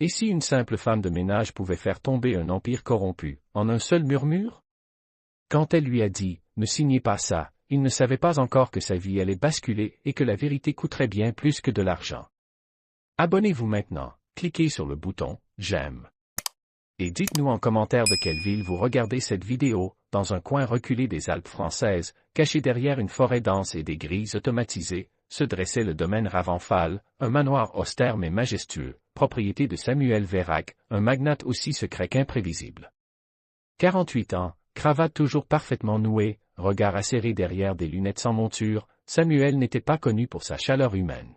Et si une simple femme de ménage pouvait faire tomber un empire corrompu, en un seul murmure? Quand elle lui a dit, ne signez pas ça, il ne savait pas encore que sa vie allait basculer et que la vérité coûterait bien plus que de l'argent. Abonnez-vous maintenant, cliquez sur le bouton « J'aime ». Et dites-nous en commentaire de quelle ville vous regardez cette vidéo, dans un coin reculé des Alpes françaises, caché derrière une forêt dense et des grilles automatisées, se dressait le domaine Ravenfal, un manoir austère mais majestueux, propriété de Samuel Vérac, un magnate aussi secret qu'imprévisible. 48 ans, cravate toujours parfaitement nouée, regard acéré derrière des lunettes sans monture, Samuel n'était pas connu pour sa chaleur humaine.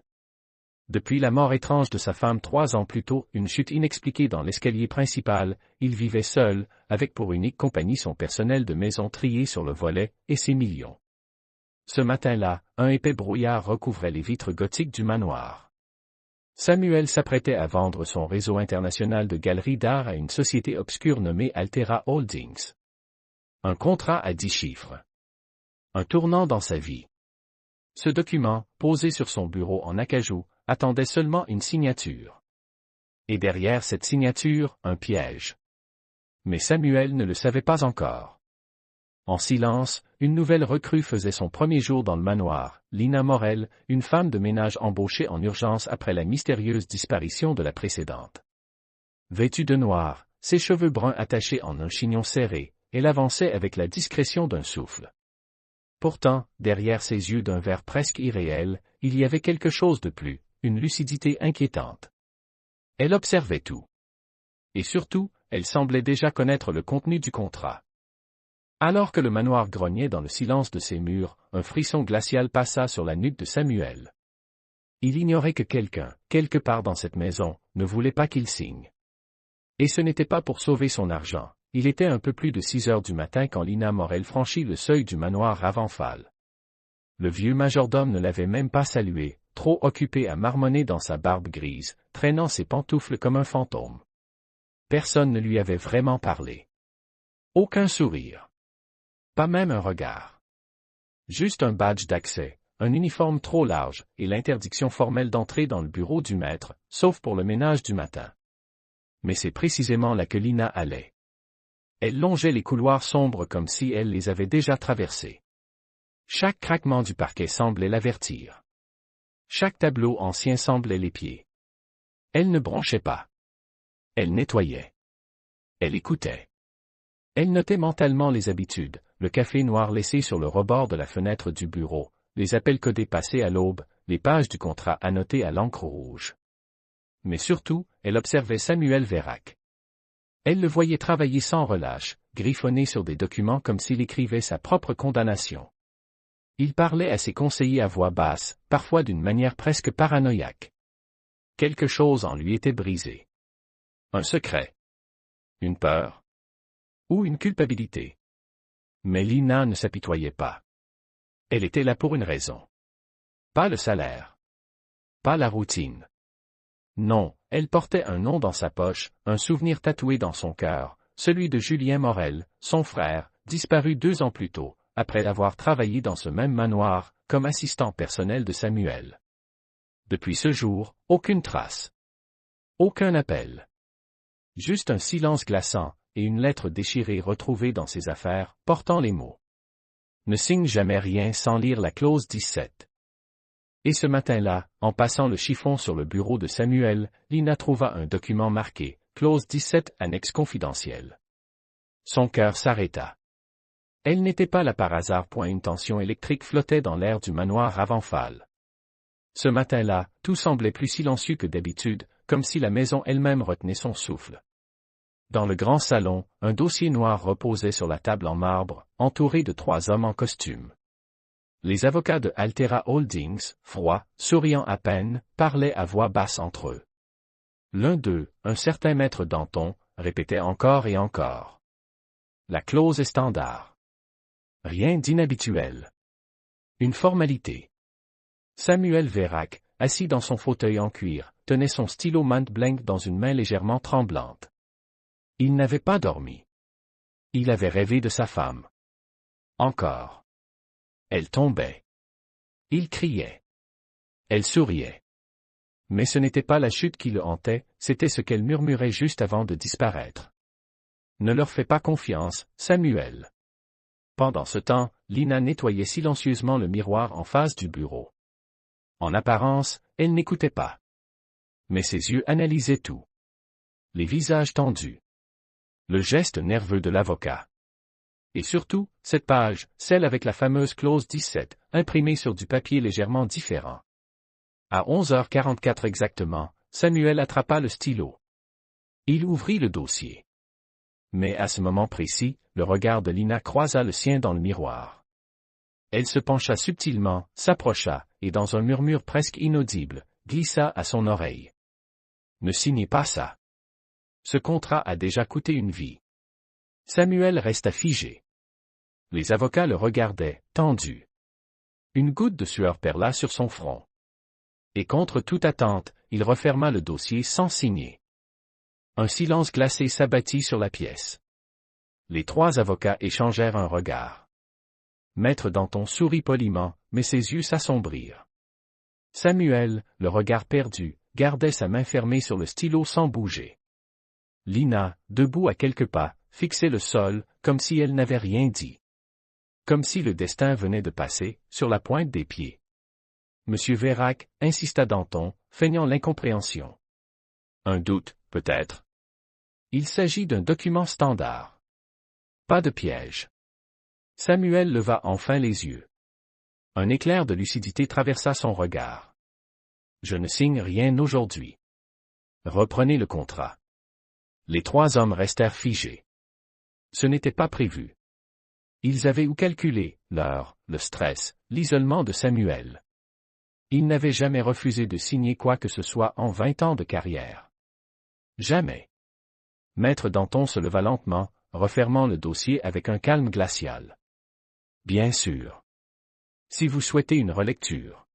Depuis la mort étrange de sa femme 3 ans plus tôt, une chute inexpliquée dans l'escalier principal, il vivait seul, avec pour unique compagnie son personnel de maison trié sur le volet, et ses millions. Ce matin-là, un épais brouillard recouvrait les vitres gothiques du manoir. Samuel s'apprêtait à vendre son réseau international de galeries d'art à une société obscure nommée Altera Holdings. Un contrat à 10 chiffres. Un tournant dans sa vie. Ce document, posé sur son bureau en acajou, attendait seulement une signature. Et derrière cette signature, un piège. Mais Samuel ne le savait pas encore. En silence, une nouvelle recrue faisait son premier jour dans le manoir, Lina Morel, une femme de ménage embauchée en urgence après la mystérieuse disparition de la précédente. Vêtue de noir, ses cheveux bruns attachés en un chignon serré, elle avançait avec la discrétion d'un souffle. Pourtant, derrière ses yeux d'un vert presque irréel, il y avait quelque chose de plus, une lucidité inquiétante. Elle observait tout. Et surtout, elle semblait déjà connaître le contenu du contrat. Alors que le manoir grognait dans le silence de ses murs, un frisson glacial passa sur la nuque de Samuel. Il ignorait que quelqu'un, quelque part dans cette maison, ne voulait pas qu'il signe. Et ce n'était pas pour sauver son argent. Il était un peu plus de 6 heures du matin quand Lina Morel franchit le seuil du manoir Ravenfal. Le vieux majordome ne l'avait même pas salué, trop occupé à marmonner dans sa barbe grise, traînant ses pantoufles comme un fantôme. Personne ne lui avait vraiment parlé. Aucun sourire. Pas même un regard. Juste un badge d'accès, un uniforme trop large, et l'interdiction formelle d'entrer dans le bureau du maître, sauf pour le ménage du matin. Mais c'est précisément là que Lina allait. Elle longeait les couloirs sombres comme si elle les avait déjà traversés. Chaque craquement du parquet semblait l'avertir. Chaque tableau ancien semblait l'épier. Elle ne bronchait pas. Elle nettoyait. Elle écoutait. Elle notait mentalement les habitudes, le café noir laissé sur le rebord de la fenêtre du bureau, les appels codés passés à l'aube, les pages du contrat annotées à l'encre rouge. Mais surtout, elle observait Samuel Vérac. Elle le voyait travailler sans relâche, griffonner sur des documents comme s'il écrivait sa propre condamnation. Il parlait à ses conseillers à voix basse, parfois d'une manière presque paranoïaque. Quelque chose en lui était brisé. Un secret. Une peur. Ou une culpabilité. Mais Lina ne s'apitoyait pas. Elle était là pour une raison. Pas le salaire. Pas la routine. Non, elle portait un nom dans sa poche, un souvenir tatoué dans son cœur, celui de Julien Morel, son frère, disparu 2 ans plus tôt, après avoir travaillé dans ce même manoir, comme assistant personnel de Samuel. Depuis ce jour, aucune trace. Aucun appel. Juste un silence glaçant, et une lettre déchirée retrouvée dans ses affaires, portant les mots. Ne signe jamais rien sans lire la clause 17. Et ce matin-là, en passant le chiffon sur le bureau de Samuel, Lina trouva un document marqué, clause 17, annexe confidentielle. Son cœur s'arrêta. Elle n'était pas là par hasard. Une tension électrique flottait dans l'air du manoir Ravenfal. Ce matin-là, tout semblait plus silencieux que d'habitude, comme si la maison elle-même retenait son souffle. Dans le grand salon, un dossier noir reposait sur la table en marbre, entouré de 3 hommes en costume. Les avocats de Altera Holdings, froids, souriant à peine, parlaient à voix basse entre eux. L'un d'eux, un certain maître Danton, répétait encore et encore. La clause est standard. Rien d'inhabituel. Une formalité. Samuel Vérac, assis dans son fauteuil en cuir, tenait son stylo Montblanc dans une main légèrement tremblante. Il n'avait pas dormi. Il avait rêvé de sa femme. Encore. Elle tombait. Il criait. Elle souriait. Mais ce n'était pas la chute qui le hantait, c'était ce qu'elle murmurait juste avant de disparaître. Ne leur fais pas confiance, Samuel. Pendant ce temps, Lina nettoyait silencieusement le miroir en face du bureau. En apparence, elle n'écoutait pas. Mais ses yeux analysaient tout. Les visages tendus. Le geste nerveux de l'avocat. Et surtout, cette page, celle avec la fameuse clause 17, imprimée sur du papier légèrement différent. À 11h44 exactement, Samuel attrapa le stylo. Il ouvrit le dossier. Mais à ce moment précis, le regard de Lina croisa le sien dans le miroir. Elle se pencha subtilement, s'approcha, et dans un murmure presque inaudible, glissa à son oreille. Ne signez pas ça. Ce contrat a déjà coûté une vie. Samuel resta figé. Les avocats le regardaient, tendus. Une goutte de sueur perla sur son front. Et contre toute attente, il referma le dossier sans signer. Un silence glacé s'abattit sur la pièce. Les trois avocats échangèrent un regard. Maître Danton sourit poliment, mais ses yeux s'assombrirent. Samuel, le regard perdu, gardait sa main fermée sur le stylo sans bouger. Lina, debout à quelques pas, fixait le sol, comme si elle n'avait rien dit. Comme si le destin venait de passer, sur la pointe des pieds. Monsieur Vérac, insista Danton, feignant l'incompréhension. Un doute, peut-être. Il s'agit d'un document standard. Pas de piège. Samuel leva enfin les yeux. Un éclair de lucidité traversa son regard. Je ne signe rien aujourd'hui. Reprenez le contrat. Les trois hommes restèrent figés. Ce n'était pas prévu. Ils avaient ou calculé l'heure, le stress, l'isolement de Samuel. Ils n'avaient jamais refusé de signer quoi que ce soit en 20 ans de carrière. Jamais. Maître Danton se leva lentement, refermant le dossier avec un calme glacial. Bien sûr. Si vous souhaitez une relecture.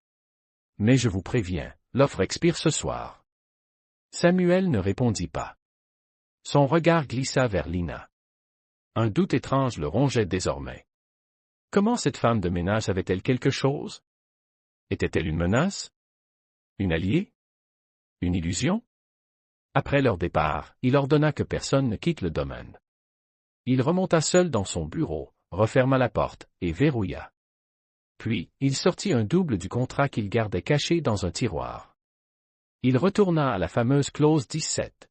Mais je vous préviens, l'offre expire ce soir. Samuel ne répondit pas. Son regard glissa vers Lina. Un doute étrange le rongeait désormais. Comment cette femme de ménage savait-elle quelque chose? Était-elle une menace? Une alliée? Une illusion? Après leur départ, il ordonna que personne ne quitte le domaine. Il remonta seul dans son bureau, referma la porte, et verrouilla. Puis, il sortit un double du contrat qu'il gardait caché dans un tiroir. Il retourna à la fameuse clause 17.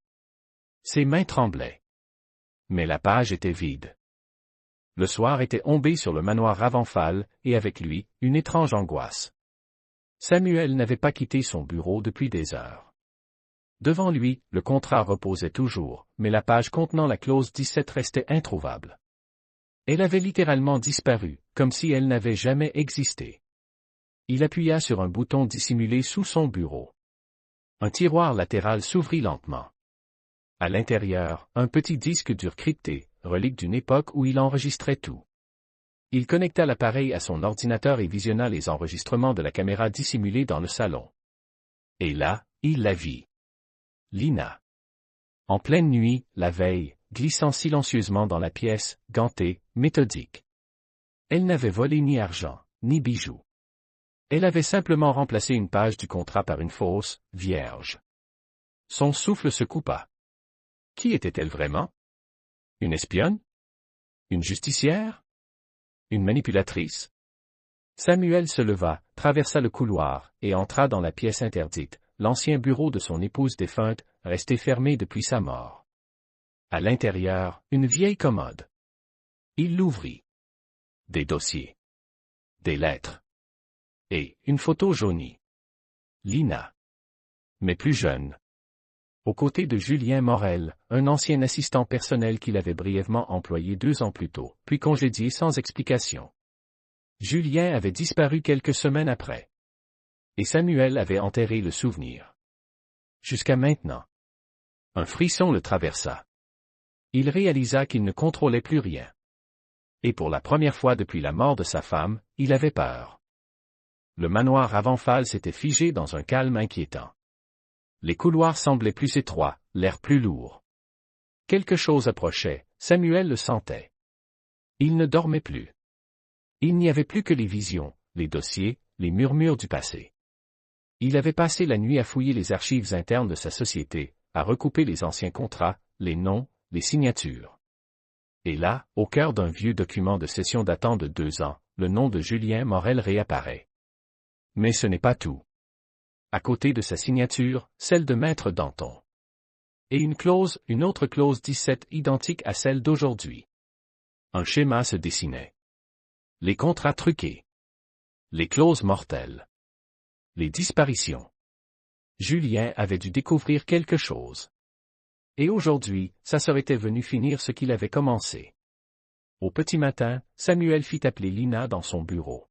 Ses mains tremblaient. Mais la page était vide. Le soir était tombé sur le manoir Ravenfal, et avec lui, une étrange angoisse. Samuel n'avait pas quitté son bureau depuis des heures. Devant lui, le contrat reposait toujours, mais la page contenant la clause 17 restait introuvable. Elle avait littéralement disparu, comme si elle n'avait jamais existé. Il appuya sur un bouton dissimulé sous son bureau. Un tiroir latéral s'ouvrit lentement. À l'intérieur, un petit disque dur crypté, relique d'une époque où il enregistrait tout. Il connecta l'appareil à son ordinateur et visionna les enregistrements de la caméra dissimulée dans le salon. Et là, il la vit. Lina. En pleine nuit, la veille, glissant silencieusement dans la pièce, gantée, méthodique. Elle n'avait volé ni argent, ni bijoux. Elle avait simplement remplacé une page du contrat par une fausse, vierge. Son souffle se coupa. Qui était-elle vraiment? Une espionne? Une justicière? Une manipulatrice? Samuel se leva, traversa le couloir, et entra dans la pièce interdite, l'ancien bureau de son épouse défunte, resté fermé depuis sa mort. À l'intérieur, une vieille commode. Il l'ouvrit. Des dossiers. Des lettres. Et une photo jaunie. Lina. Mais plus jeune. Aux côtés de Julien Morel, un ancien assistant personnel qu'il avait brièvement employé 2 ans plus tôt, puis congédié sans explication. Julien avait disparu quelques semaines après. Et Samuel avait enterré le souvenir. Jusqu'à maintenant. Un frisson le traversa. Il réalisa qu'il ne contrôlait plus rien. Et pour la première fois depuis la mort de sa femme, il avait peur. Le manoir Ravenfal s'était figé dans un calme inquiétant. Les couloirs semblaient plus étroits, l'air plus lourd. Quelque chose approchait, Samuel le sentait. Il ne dormait plus. Il n'y avait plus que les visions, les dossiers, les murmures du passé. Il avait passé la nuit à fouiller les archives internes de sa société, à recouper les anciens contrats, les noms, les signatures. Et là, au cœur d'un vieux document de cession datant de 2 ans, le nom de Julien Morel réapparaît. Mais ce n'est pas tout. À côté de sa signature, celle de Maître Danton. Et une autre clause 17 identique à celle d'aujourd'hui. Un schéma se dessinait. Les contrats truqués. Les clauses mortelles. Les disparitions. Julien avait dû découvrir quelque chose. Et aujourd'hui, ça serait venu finir ce qu'il avait commencé. Au petit matin, Samuel fit appeler Lina dans son bureau.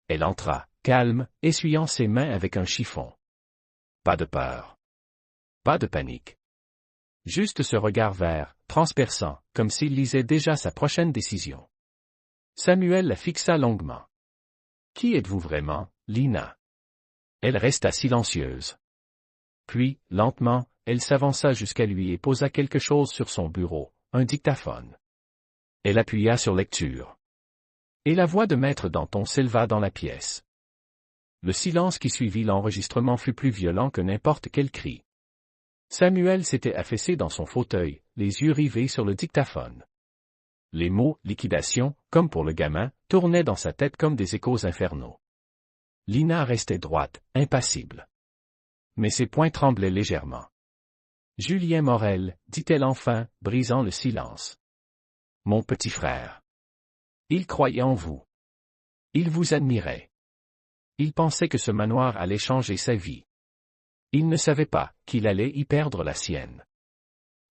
Elle entra, calme, essuyant ses mains avec un chiffon. Pas de peur. Pas de panique. Juste ce regard vert, transperçant, comme s'il lisait déjà sa prochaine décision. Samuel la fixa longuement. « Qui êtes-vous vraiment, Lina ?» Elle resta silencieuse. Puis, lentement, elle s'avança jusqu'à lui et posa quelque chose sur son bureau, un dictaphone. Elle appuya sur lecture. Et la voix de Maître Danton s'éleva dans la pièce. Le silence qui suivit l'enregistrement fut plus violent que n'importe quel cri. Samuel s'était affaissé dans son fauteuil, les yeux rivés sur le dictaphone. Les mots « liquidation », comme pour le gamin, tournaient dans sa tête comme des échos infernaux. Lina restait droite, impassible. Mais ses poings tremblaient légèrement. « Julien Morel, dit-elle enfin, brisant le silence. Mon petit frère. Il croyait en vous. Il vous admirait. Il pensait que ce manoir allait changer sa vie. Il ne savait pas qu'il allait y perdre la sienne. »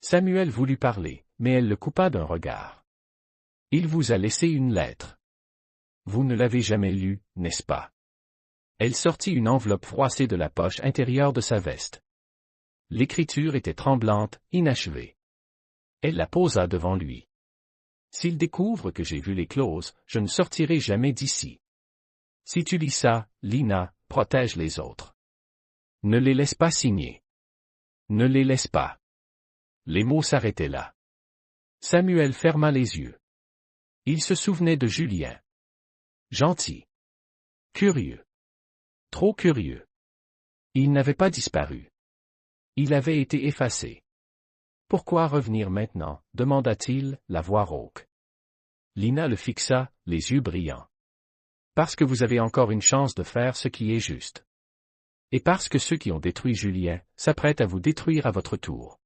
Samuel voulut parler, mais elle le coupa d'un regard. « Il vous a laissé une lettre. Vous ne l'avez jamais lue, n'est-ce pas ?» Elle sortit une enveloppe froissée de la poche intérieure de sa veste. L'écriture était tremblante, inachevée. Elle la posa devant lui. « S'il découvre que j'ai vu les clauses, je ne sortirai jamais d'ici. Si tu lis ça, Lina, protège les autres. Ne les laisse pas signer. Ne les laisse pas. » Les mots s'arrêtaient là. Samuel ferma les yeux. Il se souvenait de Julien. Gentil. Curieux. Trop curieux. Il n'avait pas disparu. Il avait été effacé. Pourquoi revenir maintenant, demanda-t-il, la voix rauque. Lina le fixa, les yeux brillants. Parce que vous avez encore une chance de faire ce qui est juste. Et parce que ceux qui ont détruit Julien s'apprêtent à vous détruire à votre tour.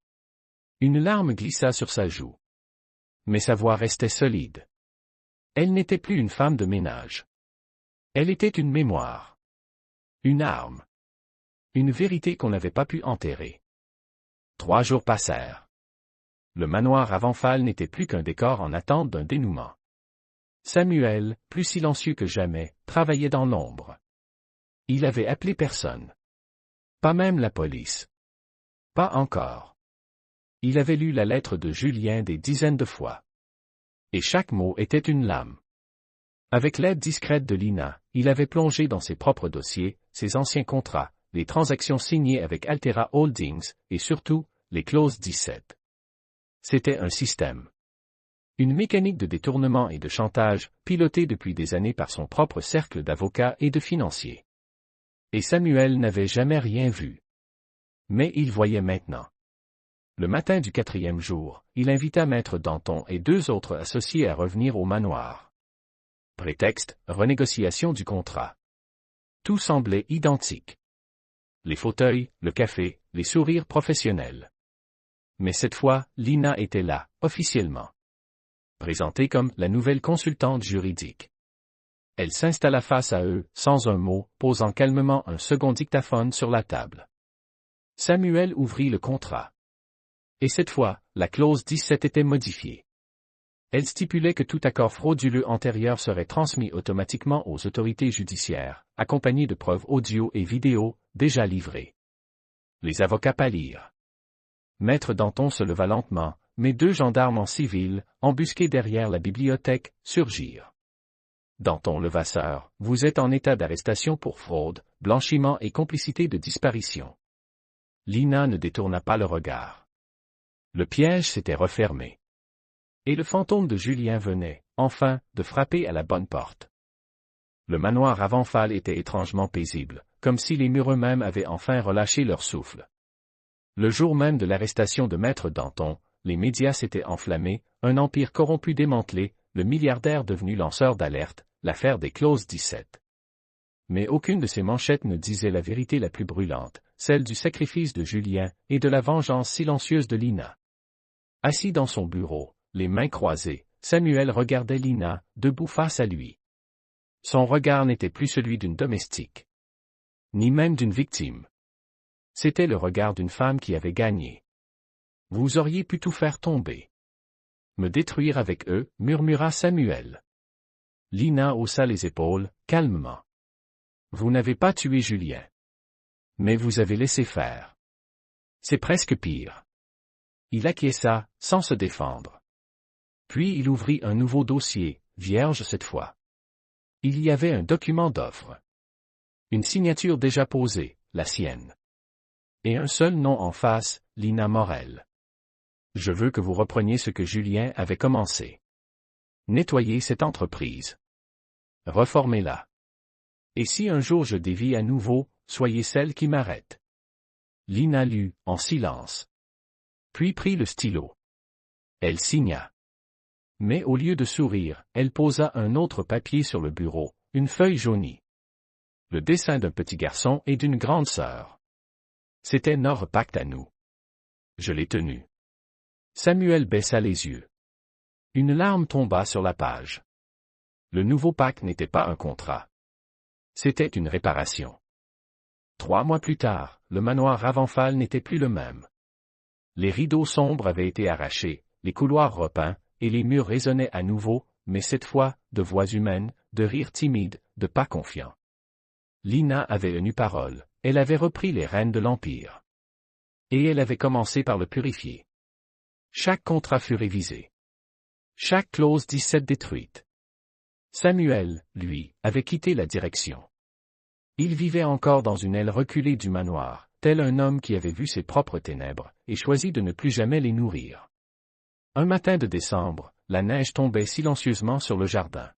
Une larme glissa sur sa joue. Mais sa voix restait solide. Elle n'était plus une femme de ménage. Elle était une mémoire. Une arme. Une vérité qu'on n'avait pas pu enterrer. 3 jours passèrent. Le manoir Avanfal n'était plus qu'un décor en attente d'un dénouement. Samuel, plus silencieux que jamais, travaillait dans l'ombre. Il avait appelé personne. Pas même la police. Pas encore. Il avait lu la lettre de Julien des dizaines de fois. Et chaque mot était une lame. Avec l'aide discrète de Lina, il avait plongé dans ses propres dossiers, ses anciens contrats, les transactions signées avec Altera Holdings, et surtout, les clauses 17. C'était un système. Une mécanique de détournement et de chantage, pilotée depuis des années par son propre cercle d'avocats et de financiers. Et Samuel n'avait jamais rien vu. Mais il voyait maintenant. Le matin du 4e jour, il invita Maître Danton et 2 autres associés à revenir au manoir. Prétexte, renégociation du contrat. Tout semblait identique. Les fauteuils, le café, les sourires professionnels. Mais cette fois, Lina était là, officiellement. Présentée comme la nouvelle consultante juridique. Elle s'installa face à eux, sans un mot, posant calmement un second dictaphone sur la table. Samuel ouvrit le contrat. Et cette fois, la clause 17 était modifiée. Elle stipulait que tout accord frauduleux antérieur serait transmis automatiquement aux autorités judiciaires, accompagné de preuves audio et vidéo, déjà livrées. Les avocats pâlirent. Maître Danton se leva lentement, mais 2 gendarmes en civil, embusqués derrière la bibliothèque, surgirent. Danton Levasseur, vous êtes en état d'arrestation pour fraude, blanchiment et complicité de disparition. Lina ne détourna pas le regard. Le piège s'était refermé. Et le fantôme de Julien venait, enfin, de frapper à la bonne porte. Le manoir Avanfal était étrangement paisible, comme si les murs eux-mêmes avaient enfin relâché leur souffle. Le jour même de l'arrestation de Maître Danton, les médias s'étaient enflammés, un empire corrompu démantelé, le milliardaire devenu lanceur d'alerte, l'affaire des clauses 17. Mais aucune de ces manchettes ne disait la vérité la plus brûlante, celle du sacrifice de Julien et de la vengeance silencieuse de Lina. Assis dans son bureau, les mains croisées, Samuel regardait Lina, debout face à lui. Son regard n'était plus celui d'une domestique, ni même d'une victime. C'était le regard d'une femme qui avait gagné. Vous auriez pu tout faire tomber. Me détruire avec eux, murmura Samuel. Lina haussa les épaules, calmement. Vous n'avez pas tué Julien. Mais vous avez laissé faire. C'est presque pire. Il acquiesça, sans se défendre. Puis il ouvrit un nouveau dossier, vierge cette fois. Il y avait un document d'offre. Une signature déjà posée, la sienne. Et un seul nom en face, Lina Morel. Je veux que vous repreniez ce que Julien avait commencé. Nettoyez cette entreprise. Reformez-la. Et si un jour je dévie à nouveau, soyez celle qui m'arrête. Lina lut, en silence. Puis prit le stylo. Elle signa. Mais au lieu de sourire, elle posa un autre papier sur le bureau, une feuille jaunie. Le dessin d'un petit garçon et d'une grande sœur. C'était notre pacte à nous. Je l'ai tenu. Samuel baissa les yeux. Une larme tomba sur la page. Le nouveau pacte n'était pas un contrat. C'était une réparation. 3 mois plus tard, le manoir Ravenfal n'était plus le même. Les rideaux sombres avaient été arrachés, les couloirs repeints, et les murs résonnaient à nouveau, mais cette fois, de voix humaines, de rires timides, de pas confiants. Lina avait eu parole, elle avait repris les rênes de l'Empire. Et elle avait commencé par le purifier. Chaque contrat fut révisé. Chaque clause 17 détruite. Samuel, lui, avait quitté la direction. Il vivait encore dans une aile reculée du manoir, tel un homme qui avait vu ses propres ténèbres, et choisi de ne plus jamais les nourrir. Un matin de décembre, la neige tombait silencieusement sur le jardin.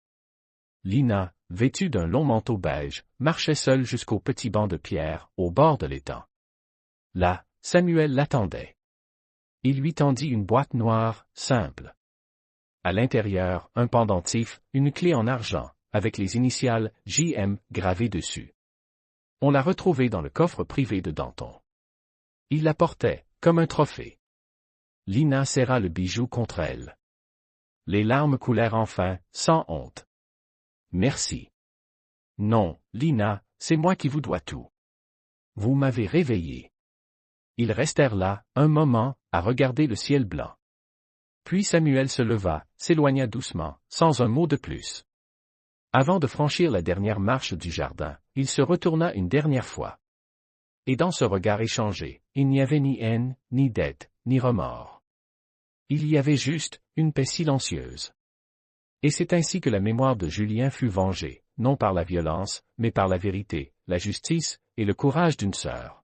Lina, vêtue d'un long manteau beige, marchait seule jusqu'au petit banc de pierre, au bord de l'étang. Là, Samuel l'attendait. Il lui tendit une boîte noire, simple. À l'intérieur, un pendentif, une clé en argent, avec les initiales JM gravées dessus. On l'a retrouvée dans le coffre privé de Danton. Il la portait, comme un trophée. Lina serra le bijou contre elle. Les larmes coulèrent enfin, sans honte. Merci. Non, Lina, c'est moi qui vous dois tout. Vous m'avez réveillé. Ils restèrent là, un moment, à regarder le ciel blanc. Puis Samuel se leva, s'éloigna doucement, sans un mot de plus. Avant de franchir la dernière marche du jardin, il se retourna une dernière fois. Et dans ce regard échangé, il n'y avait ni haine, ni dette, ni remords. Il y avait juste, une paix silencieuse. Et c'est ainsi que la mémoire de Julien fut vengée, non par la violence, mais par la vérité, la justice, et le courage d'une sœur.